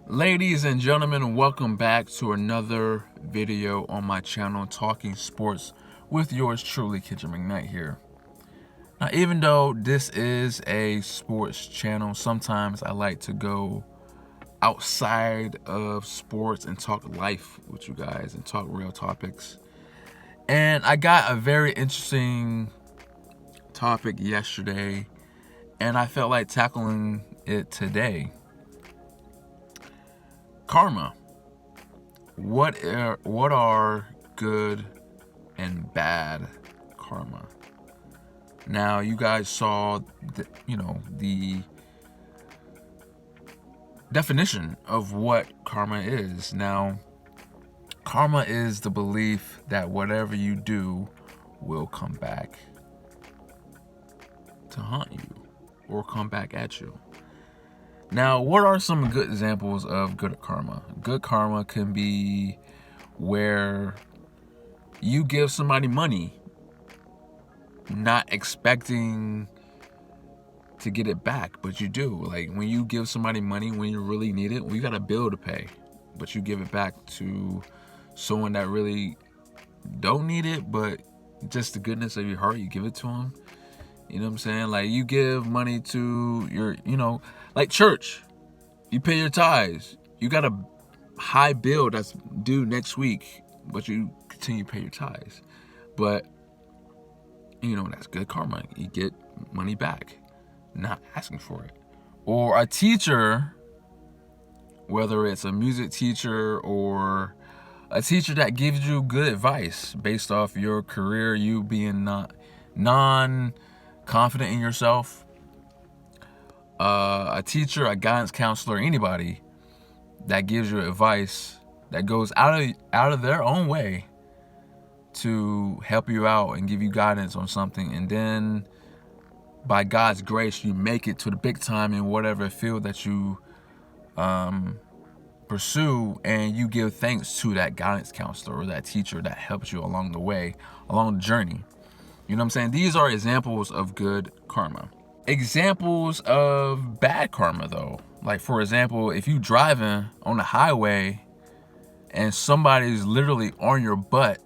Ladies and gentlemen, welcome back to another video on my channel, Talking Sports, with yours truly, Kitchen McKnight here. Now, even though this is a sports channel, sometimes I like to go outside of sports and talk life with you guys and talk real topics. And I got a very interesting topic yesterday, and I felt like tackling it today. Karma. What are good and bad karma? Now, you guys saw the definition of what karma is. Now, karma is the belief that whatever you do will come back to haunt you or come back at you. Now, what are some good examples of good karma? Good karma can be where you give somebody money, not expecting to get it back, but you do. Like when you give somebody money when you really need it, well, you got a bill to pay, but you give it back to someone that really don't need it, but just the goodness of your heart, you give it to them. You know what I'm saying? Like you give money to your, like church. You pay your tithes. You got a high bill that's due next week, but you continue to pay your tithes. But, that's good karma. You get money back, not asking for it. Or a teacher, whether it's a music teacher or a teacher that gives you good advice based off your career, you being not non-confident in yourself. A teacher, a guidance counselor, anybody that gives you advice that goes out of their own way to help you out and give you guidance on something, and then by God's grace you make it to the big time in whatever field that you pursue, and you give thanks to that guidance counselor or that teacher that helps you along the way, along the journey. You know what I'm saying? These are examples of good karma. Examples of bad karma, though, like for example, if you driving on the highway and somebody's literally on your butt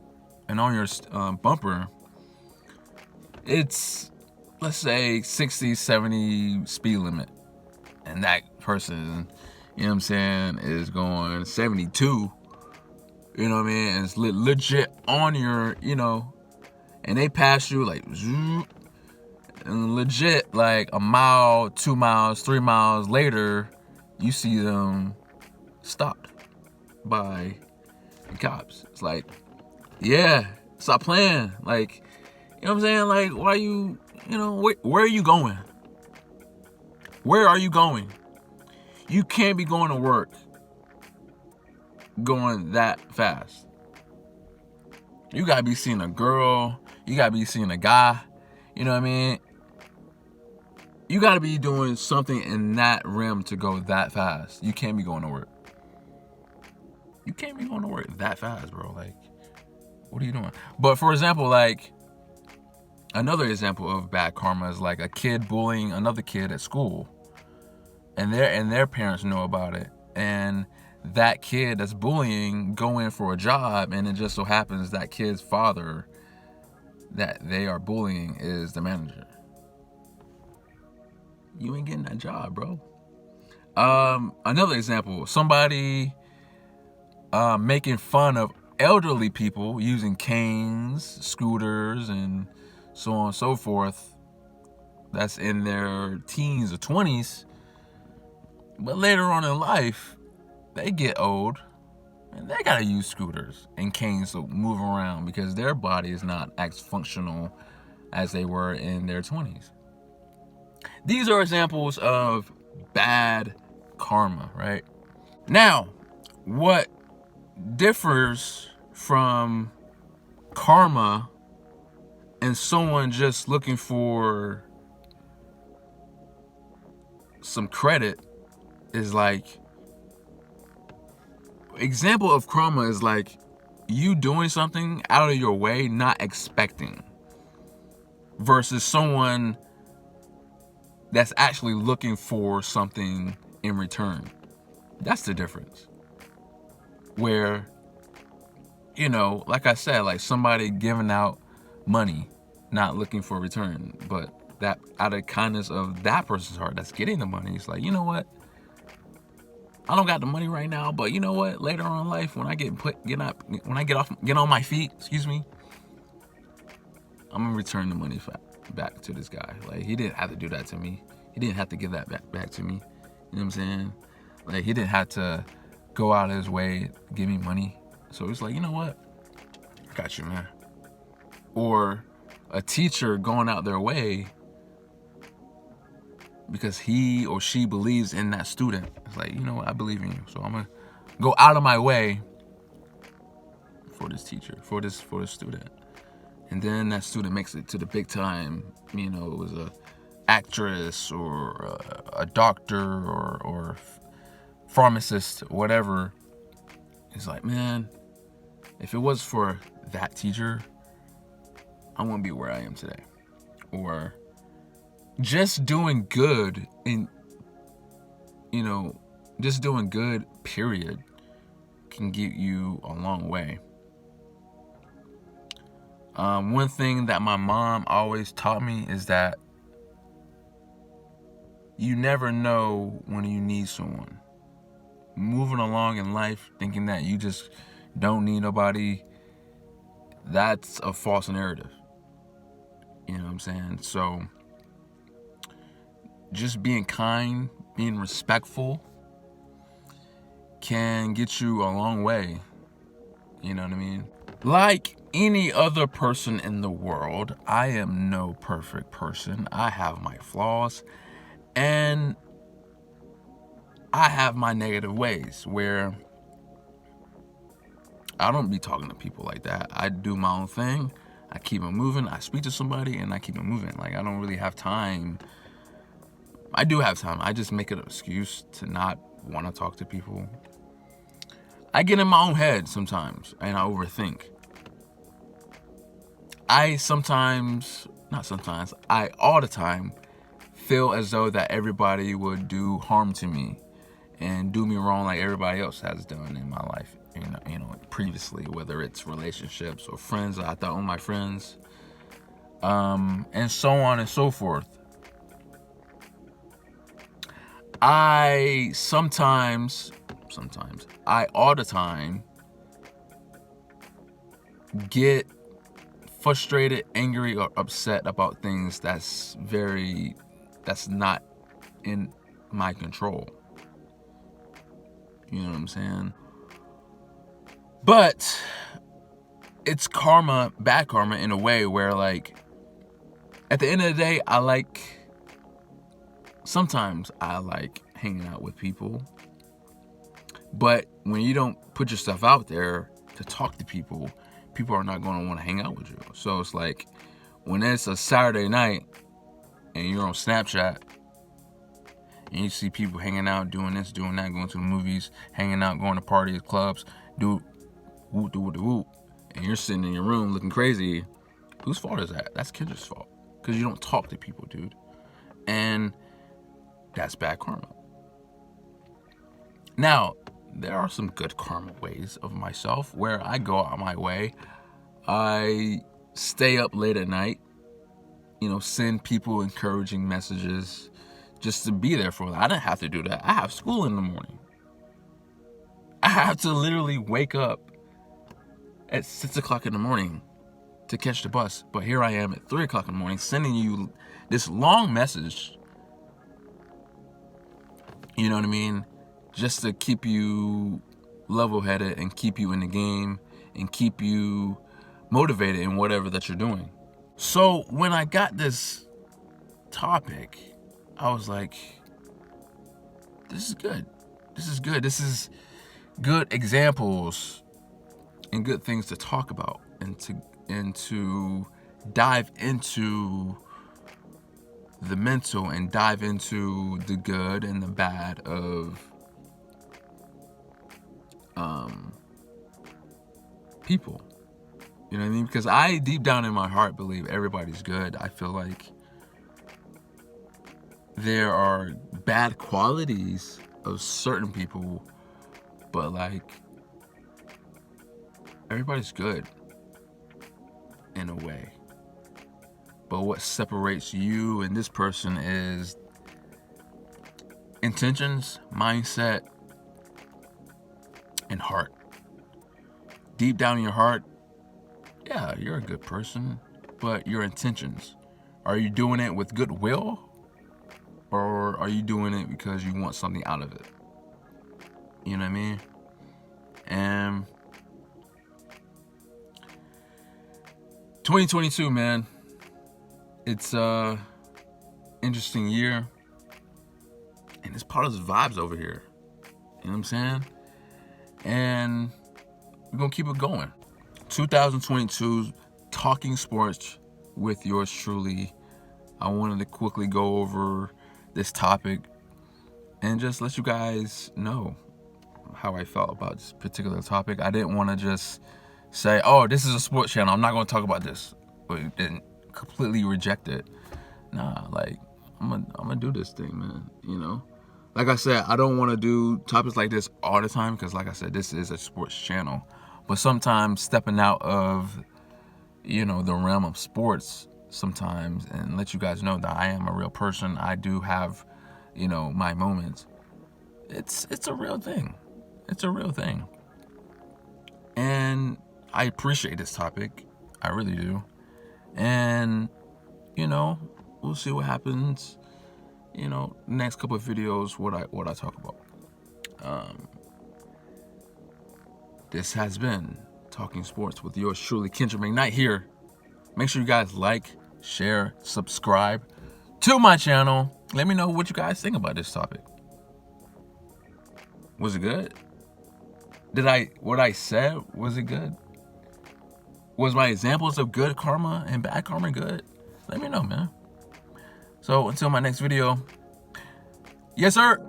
and on your bumper, it's, let's say, 60, 70 speed limit, and that person, is going 72, and it's legit on your, and they pass you like zoom, and legit like a mile, 2 miles, 3 miles later, you see them stopped by the cops. It's like, yeah, stop playing. Like, you know what I'm saying? Like, why you, where are you going? Where are you going? You can't be going to work going that fast. You gotta be seeing a girl. You gotta be seeing a guy. You know what I mean? You gotta be doing something in that realm to go that fast. You can't be going to work. You can't be going to work that fast, bro. Like, what are you doing? But for example, like, another example of bad karma is like a kid bullying another kid at school, and their parents know about it, and that kid that's bullying go in for a job, and it just so happens that kid's father that they are bullying is the manager. You ain't getting that job, bro. Another example, somebody making fun of elderly people using canes, scooters, and so on and so forth, that's in their teens or 20s, but later on in life they get old and they gotta use scooters and canes to move around because their body is not as functional as they were in their 20s. These are examples of bad karma, right? Now, what differs from karma and someone just looking for some credit is like, example of karma is like you doing something out of your way, not expecting, versus someone that's actually looking for something in return. That's the difference. Where, like I said, like somebody giving out money, not looking for a return, but that out of kindness of that person's heart that's getting the money, it's like, you know what? I don't got the money right now, but you know what? Later on in life, when I get on my feet, I'm gonna return the money back to this guy. Like, he didn't have to do that to me. He didn't have to give that back to me. You know what I'm saying? Like, he didn't have to go out of his way to give me money. So it's like, you know what? I got you, man. Or a teacher going out their way because he or she believes in that student. It's like, you know what? I believe in you, so I'm gonna go out of my way for this teacher, for this student. And then that student makes it to the big time. It was a actress or a doctor or pharmacist, whatever. It's like, man, if it was for that teacher, I wouldn't be where I am today. Or just doing good just doing good, period, can get you a long way. One thing that my mom always taught me is that you never know when you need someone. Moving along in life thinking that you just don't need nobody, that's a false narrative. You know what I'm saying? So just being kind, being respectful can get you a long way. You know what I mean? Like any other person in the world, I am no perfect person. I have my flaws and I have my negative ways where I don't be talking to people like that. I do my own thing. I keep it moving. I speak to somebody and I keep it moving. Like, I don't really have time. I do have time. I just make it an excuse to not want to talk to people. I get in my own head sometimes and I overthink. I all the time feel as though that everybody would do harm to me and do me wrong like everybody else has done in my life, previously, whether it's relationships or friends. I thought on my friends, and so on and so forth. I all the time get frustrated, angry, or upset about things that's not in my control. You know what I'm saying? But it's karma, bad karma in a way where, like, at the end of the day, sometimes I like hanging out with people. But when you don't put yourself out there to talk to people, people are not going to want to hang out with you. So it's like, when it's a Saturday night and you're on Snapchat and you see people hanging out, doing this, doing that, going to the movies, hanging out, going to parties, clubs, do whoop, and you're sitting in your room looking crazy, whose fault is that? That's Kendra's fault. Because you don't talk to people, dude. And that's bad karma. Now, there are some good karma ways of myself where I go out my way. I stay up late at night, send people encouraging messages just to be there for them. I didn't have to do that. I have school in the morning. I have to literally wake up at 6 o'clock in the morning to catch the bus. But here I am at 3 o'clock in the morning sending you this long message. You know what I mean? Just to keep you level-headed and keep you in the game and keep you motivated in whatever that you're doing. So when I got this topic, I was like, this is good. This is good examples and good things to talk about and to dive into the mental and dive into the good and the bad of people. You know what I mean? Because I, deep down in my heart, believe everybody's good. I feel like there are bad qualities of certain people, but like everybody's good in a way. But what separates you and this person is intentions, mindset, and heart. Deep down in your heart, yeah, you're a good person, but your intentions, are you doing it with goodwill, or are you doing it because you want something out of it? You know what I mean? And 2022, man, it's a interesting year, and it's part of the vibes over here. You know what I'm saying? And we're gonna keep it going. 2022, talking sports with yours truly. I wanted to quickly go over this topic and just let you guys know how I felt about this particular topic. I didn't want to just say, oh, this is a sports channel, I'm not going to talk about this, but then completely reject it. Nah, like, I'm gonna do this thing, man. You know, like I said, I don't want to do topics like this all the time, because like I said, this is a sports channel. But sometimes stepping out of, you know, the realm of sports sometimes, and let you guys know that I am a real person. I do have, you know, my moments. It's a real thing. It's a real thing. And I appreciate this topic. I really do. And, you know, we'll see what happens, you know, next couple of videos, what I talk about. This has been Talking Sports with yours truly, Kendrick McKnight here. Make sure you guys like, share, subscribe to my channel. Let me know what you guys think about this topic. Was it good? What I said, was it good? Was my examples of good karma and bad karma good? Let me know, man. So until my next video, yes, sir.